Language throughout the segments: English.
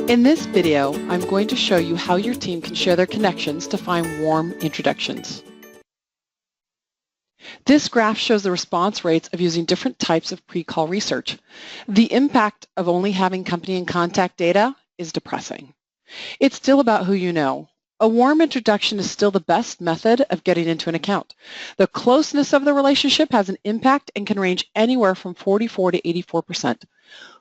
In this video, I'm going to show you how your team can share their connections to find warm introductions. This graph shows the response rates of using different types of pre-call research. The impact of only having company and contact data is depressing. It's still about who you know. A warm introduction is still the best method of getting into an account. The closeness of the relationship has an impact and can range anywhere from 44 to 84%.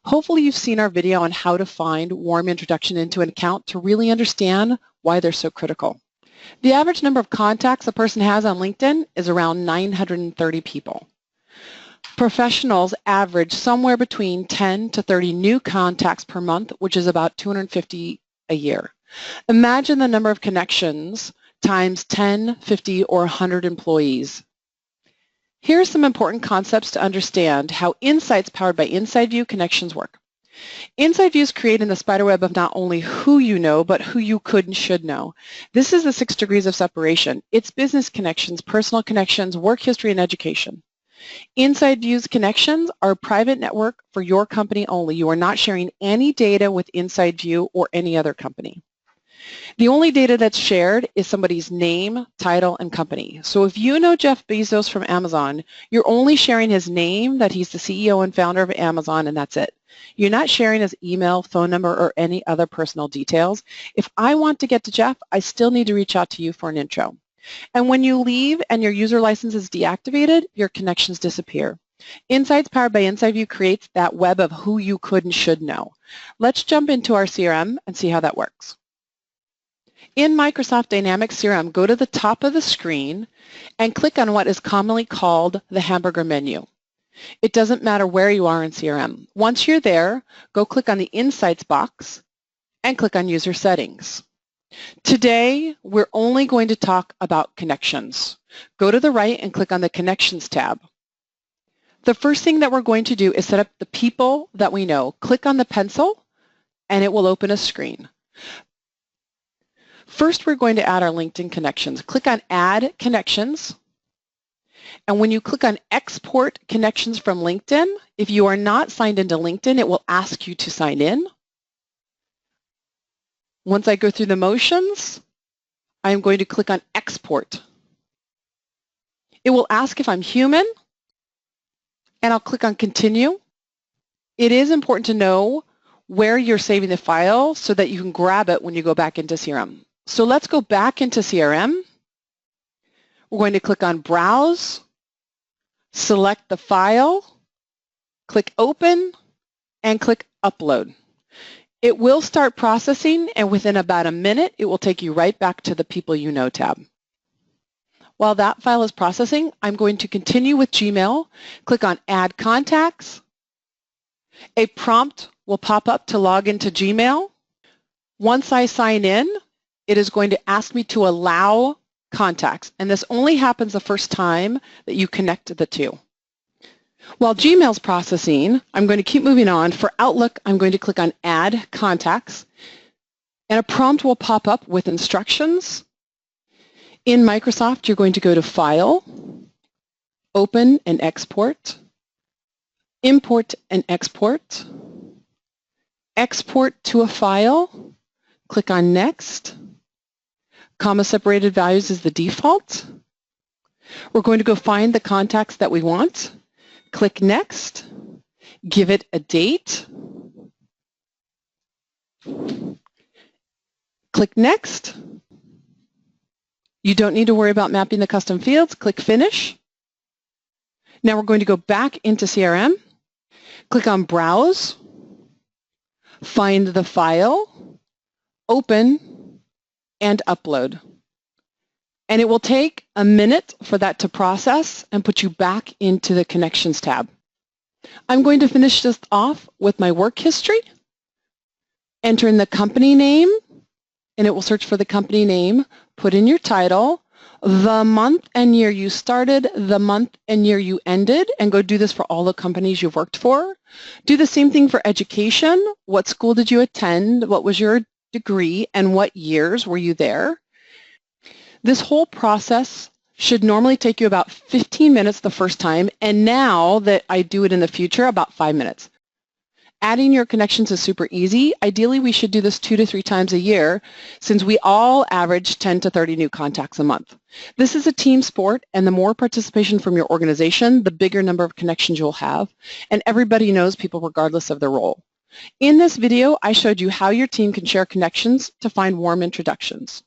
Hopefully you've seen our video on how to find warm introduction into an account to really understand why they're so critical. The average number of contacts a person has on LinkedIn is around 930 people. Professionals average somewhere between 10 to 30 new contacts per month, which is about 250 a year. Imagine the number of connections times 10, 50, or 100 employees. Here are some important concepts to understand how insights powered by InsideView connections work. InsideView is creating the spiderweb of not only who you know, but who you could and should know. This is the 6 degrees of separation. It's business connections, personal connections, work history, and education. InsideView's connections are a private network for your company only. You are not sharing any data with InsideView or any other company. The only data that's shared is somebody's name, title, and company. So if you know Jeff Bezos from Amazon, you're only sharing his name, that he's the CEO and founder of Amazon, and that's it. You're not sharing his email, phone number, or any other personal details. If I want to get to Jeff, I still need to reach out to you for an intro. And when you leave and your user license is deactivated, your connections disappear. Insights powered by InsideView creates that web of who you could and should know. Let's jump into our CRM and see how that works. In Microsoft Dynamics CRM, go to the top of the screen and click on what is commonly called the hamburger menu. It doesn't matter where you are in CRM. Once you're there, go click on the Insights box and click on User Settings. Today, we're only going to talk about connections. Go to the right and click on the Connections tab. The first thing that we're going to do is set up the people that we know. Click on the pencil and it will open a screen. First, we're going to add our LinkedIn connections. Click on Add Connections. And when you click on Export Connections from LinkedIn, if you are not signed into LinkedIn, it will ask you to sign in. Once I go through the motions, I'm going to click on Export. It will ask if I'm human, and I'll click on Continue. It is important to know where you're saving the file so that you can grab it when you go back into CRM. So let's go back into CRM. We're going to click on Browse, select the file, click Open, and click Upload. It will start processing, and within about a minute, it will take you right back to the People You Know tab. While that file is processing, I'm going to continue with Gmail. Click on Add Contacts. A prompt will pop up to log into Gmail. Once I sign in, it is going to ask me to allow contacts, and this only happens the first time that you connect the two. While Gmail's processing, I'm going to keep moving on. For Outlook, I'm going to click on Add Contacts, and a prompt will pop up with instructions. In Microsoft, you're going to go to File, Open and Export, Import and Export, Export to a file, click on Next. Comma-separated values is the default. We're going to go find the contacts that we want. Click Next. Give it a date. Click Next. You don't need to worry about mapping the custom fields. Click Finish. Now we're going to go back into CRM. Click on Browse. Find the file. Open and upload. And it will take a minute for that to process and put you back into the Connections tab. I'm going to finish this off with my work history. Enter in the company name, and it will search for the company name. Put in your title, the month and year you started, the month and year you ended, and go do this for all the companies you've worked for. Do the same thing for education. What school did you attend? What was your degree, and what years were you there? This whole process should normally take you about 15 minutes the first time, and now that I do it in the future, about 5 minutes. Adding your connections is super easy. Ideally, we should do this 2 to 3 times a year since we all average 10 to 30 new contacts a month. This is a team sport, and the more participation from your organization, the bigger number of connections you'll have, and everybody knows people regardless of their role. In this video, I showed you how your team can share connections to find warm introductions.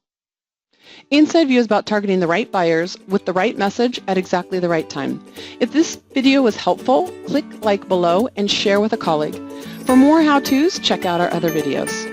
InsideView is about targeting the right buyers with the right message at exactly the right time. If this video was helpful, click like below and share with a colleague. For more how-tos, check out our other videos.